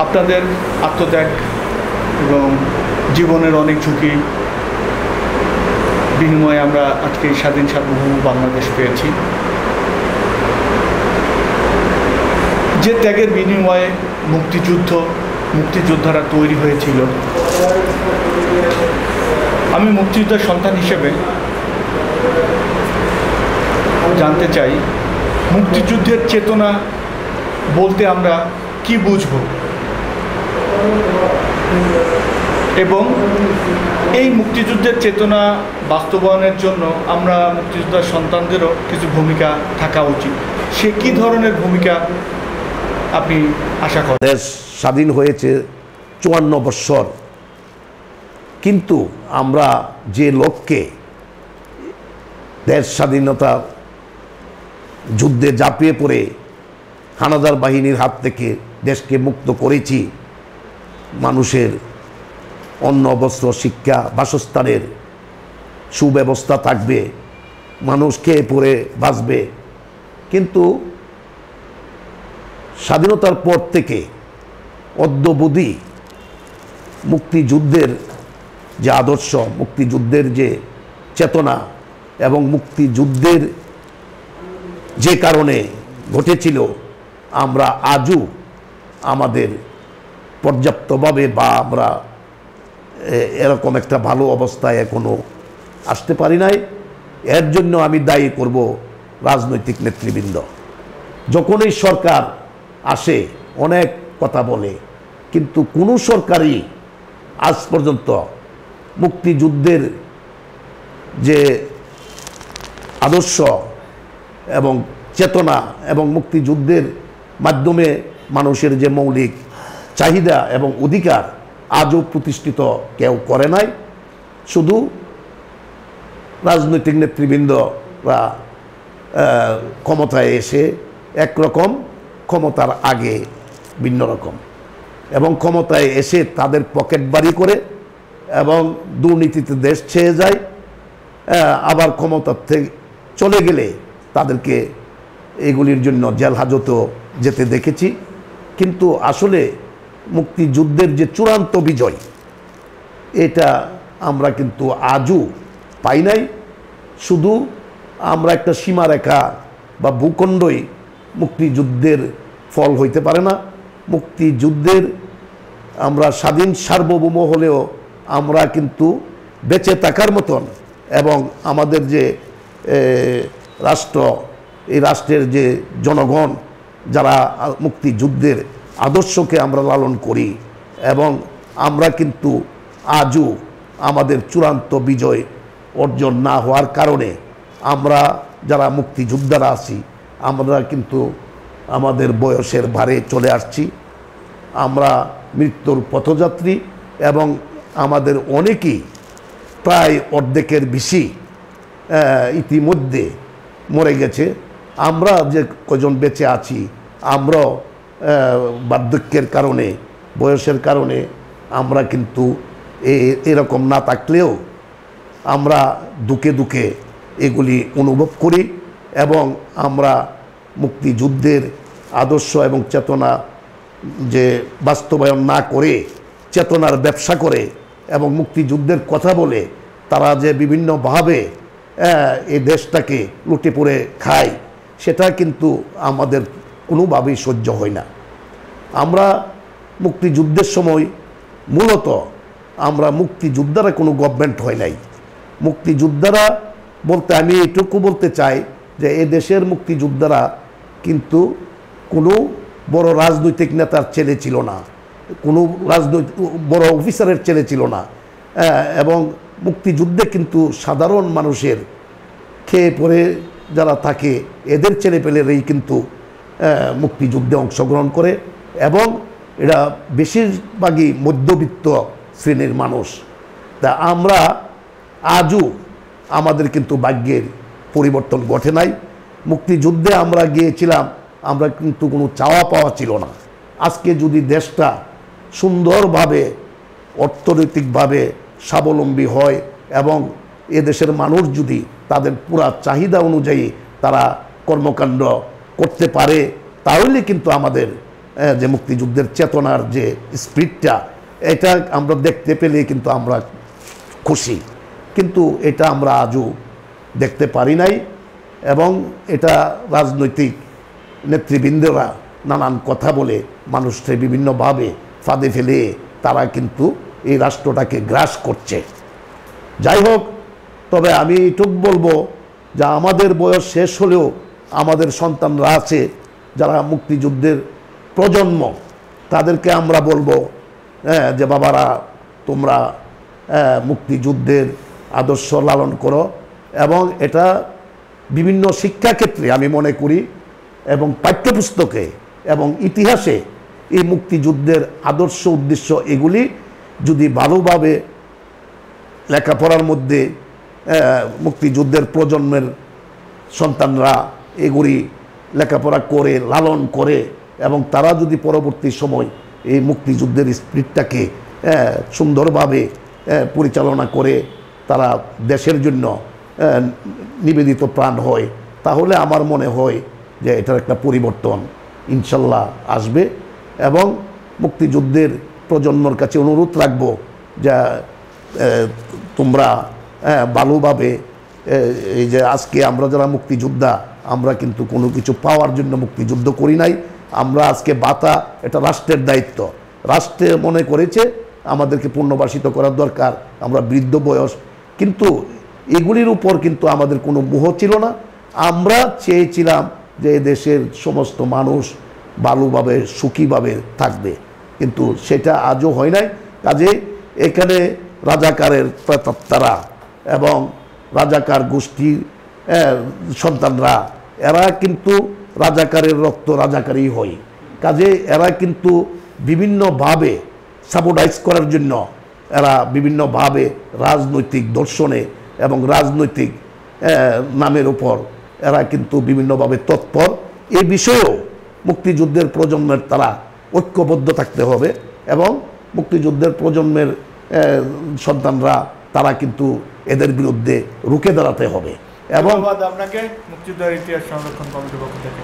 আপনাদের আত্মত্যাগ এবং জীবনের অনেক ঝুঁকি বিনিময়ে আমরা আজকে স্বাধীন সার্বভৌম বাংলাদেশ পেয়েছি। যে ত্যাগের বিনিময়ে মুক্তিযোদ্ধারা তৈরি হয়েছিল, আমি মুক্তিযোদ্ধার সন্তান হিসেবে জানতে চাই মুক্তিযুদ্ধের চেতনা বলতে আমরা কি বুঝব, এবং এই মুক্তিযুদ্ধের চেতনা বাস্তবায়নের জন্য আমরা মুক্তিযোদ্ধার সন্তানদেরও কিছু ভূমিকা থাকা উচিত। সে কি ধরনের ভূমিকা আপনি আশা করেন? দেশ স্বাধীন হয়েছে 54 বৎসর, কিন্তু আমরা যে লক্ষ্যে দেশ স্বাধীনতা যুদ্ধে ঝাঁপিয়ে পড়ে হানাদার বাহিনীর হাত থেকে দেশকে মুক্ত করেছি, মানুষের অন্ন, বস্ত্র, শিক্ষা, বাসস্থানের সুব্যবস্থা থাকবে, মানুষ খেয়ে পরে বাঁচবে, কিন্তু স্বাধীনতার পর থেকে অদ্যাবধি মুক্তিযুদ্ধের যে আদর্শ, মুক্তিযুদ্ধের যে চেতনা এবং মুক্তিযুদ্ধের যে কারণে ঘটেছিল, আমরা আজও আমাদের পর্যাপ্তভাবে বা আমরা এরকম একটা ভালো অবস্থায় এখনো আসতে পারি নাই। এর জন্য আমি দায়ী করব রাজনৈতিক নেতৃবৃন্দ। যখন এই সরকার আসে অনেক কথা বলে, কিন্তু কোনো সরকারই আজ পর্যন্ত মুক্তিযুদ্ধের যে আদর্শ এবং চেতনা এবং মুক্তিযুদ্ধের মাধ্যমে মানুষের যে মৌলিক চাহিদা এবং অধিকার আজও প্রতিষ্ঠিত কেউ করে নাই। শুধু রাজনৈতিক নেতৃবৃন্দরা ক্ষমতায় এসে একরকম, ক্ষমতার আগে ভিন্ন রকম, এবং ক্ষমতায় এসে তাদের পকেট বাড়ি করে এবং দুর্নীতিতে দেশ ছেয়ে যায়। আবার ক্ষমতার থেকে চলে গেলে তাদেরকে এগুলির জন্য জেল হাজতেও যেতে দেখেছি। কিন্তু আসলে মুক্তিযুদ্ধের যে চূড়ান্ত বিজয়, এটা আমরা কিন্তু আজও পাই নাই। শুধু আমরা একটা সীমারেখা বা ভূখণ্ডই মুক্তিযুদ্ধের ফল হইতে পারে না। মুক্তিযুদ্ধের আমরা স্বাধীন সার্বভৌম হলেও আমরা কিন্তু বেঁচে থাকার মতন, এবং আমাদের যে রাষ্ট্র, এই রাষ্ট্রের যে জনগণ যারা মুক্তিযুদ্ধের আদর্শকে আমরা লালন করি, এবং আমরা কিন্তু আজও আমাদের চূড়ান্ত বিজয় অর্জন না হওয়ার কারণে আমরা যারা মুক্তিযোদ্ধারা আছি, আমরা কিন্তু আমাদের বয়সের ভারে চলে আসছি। আমরা মৃত্যুর পথযাত্রী, এবং আমাদের অনেকেই প্রায় অর্ধেকের বেশি ইতিমধ্যে মরে গেছে। আমরা যে কজন বেঁচে আছি, আমরাও বার্ধক্যের কারণে, বয়সের কারণে আমরা কিন্তু এরকম না থাকলেও আমরা দুঃখে দুঃখে এগুলি অনুভব করি, এবং আমরা মুক্তিযুদ্ধের আদর্শ এবং চেতনা যে বাস্তবায়ন না করে চেতনার ব্যবসা করে এবং মুক্তিযুদ্ধের কথা বলে তারা যে বিভিন্নভাবে এই দেশটাকে লুটে পুড়ে খায়, সেটা কিন্তু আমাদের কোনোভাবেই সহ্য হয় না। আমরা মুক্তিযুদ্ধের সময় মূলত আমরা মুক্তিযোদ্ধারা কোনো গভর্নমেন্ট হয় নাই। মুক্তিযোদ্ধারা বলতে আমি এটুকু বলতে চাই যে এ দেশের মুক্তিযোদ্ধারা কিন্তু কোনো বড় রাজনৈতিক নেতার ছেলে ছিল না, কোনো রাজনৈতিক বড় অফিসারের ছেলে ছিল না, এবং মুক্তিযুদ্ধে কিন্তু সাধারণ মানুষের খেয়ে পরে যারা থাকে এদের ছেলেপেলেরাই কিন্তু মুক্তিযুদ্ধে অংশগ্রহণ করে, এবং এরা বেশিরভাগই মধ্যবিত্ত শ্রেণীর মানুষ। তা আমরা আজও আমাদের কিন্তু ভাগ্যের পরিবর্তন ঘটে নাই। মুক্তিযুদ্ধে আমরা গিয়েছিলাম, আমরা কিন্তু কোনো চাওয়া পাওয়া ছিল না। আজকে যদি দেশটা সুন্দরভাবে অর্থনৈতিকভাবে স্বাবলম্বী হয় এবং এদেশের মানুষ যদি তাদের পুরা চাহিদা অনুযায়ী তারা কর্মকাণ্ড করতে পারে, তাহলে কিন্তু আমাদের যে মুক্তিযুদ্ধের চেতনার যে স্পিরিটটা, এটা আমরা দেখতে পেলে কিন্তু আমরা খুশি, কিন্তু এটা আমরা আজও দেখতে পারি নাই। এবং এটা রাজনৈতিক নেতৃবৃন্দরা নানান কথা বলে মানুষকে বিভিন্নভাবে ফাঁদে ফেলে তারা কিন্তু এই রাষ্ট্রটাকে গ্রাস করছে। যাই হোক, তবে আমি এটুকু বলবো যে আমাদের বয়স শেষ হলেও আমাদের সন্তানরা আছে যারা মুক্তিযুদ্ধের প্রজন্ম, তাদেরকে আমরা বলবো যে বাবারা, তোমরা মুক্তিযুদ্ধের আদর্শ লালন করো, এবং এটা বিভিন্ন শিক্ষাক্ষেত্রে আমি মনে করি এবং পাঠ্যপুস্তকে এবং ইতিহাসে এই মুক্তিযুদ্ধের আদর্শ উদ্দেশ্য এগুলি যদি ভালোভাবে লেখাপড়ার মধ্যে মুক্তিযুদ্ধের প্রজন্মের সন্তানরা এগুলি লেখাপড়া করে লালন করে এবং তারা যদি পরবর্তী সময় এই মুক্তিযুদ্ধের স্পিরিটটাকে সুন্দরভাবে পরিচালনা করে তারা দেশের জন্য নিবেদিত প্রাণ হয়, তাহলে আমার মনে হয় যে এটার একটা পরিবর্তন ইনশাল্লাহ আসবে। এবং মুক্তিযুদ্ধের প্রজন্মের কাছে অনুরোধ রাখবো যে তোমরা ভালোভাবে, এই যে আজকে আমরা যারা মুক্তিযোদ্ধা, আমরা কিন্তু কোনো কিছু পাওয়ার জন্য মুক্তিযুদ্ধ করি নাই। আমরা আজকে বাতা, এটা রাষ্ট্রের দায়িত্ব, রাষ্ট্রে মনে করেছে আমাদেরকে পুনর্বাসিত করার দরকার, আমরা বৃদ্ধ বয়স, কিন্তু এগুলির উপর কিন্তু আমাদের কোনো মোহ ছিল না। আমরা চেয়েছিলাম যে দেশের সমস্ত মানুষ ভালোভাবে সুখীভাবে থাকবে, কিন্তু সেটা আজও হয় নাই। কাজে এখানে রাজাকারের প্রেতাত্মারা এবং রাজাকার গোষ্ঠীর সন্তানরা, এরা কিন্তু রাজাকারের রক্ত রাজাকারই হয়। কাজে এরা কিন্তু বিভিন্নভাবে সাবোটাইজ করার জন্য এরা বিভিন্নভাবে রাজনৈতিক দর্শনে এবং রাজনৈতিক নামের উপর এরা কিন্তু বিভিন্নভাবে তৎপর। এই বিষয়েও মুক্তিযুদ্ধের প্রজন্মের তারা ঐক্যবদ্ধ থাকতে হবে এবং মুক্তিযুদ্ধের প্রজন্মের সন্তানরা তারা কিন্তু এদের বিরুদ্ধে রুখে দাঁড়াতে হবে। এবং আপনাকে মুক্তিযুদ্ধের ইতিহাস সংরক্ষণ কমিটির পক্ষ থেকে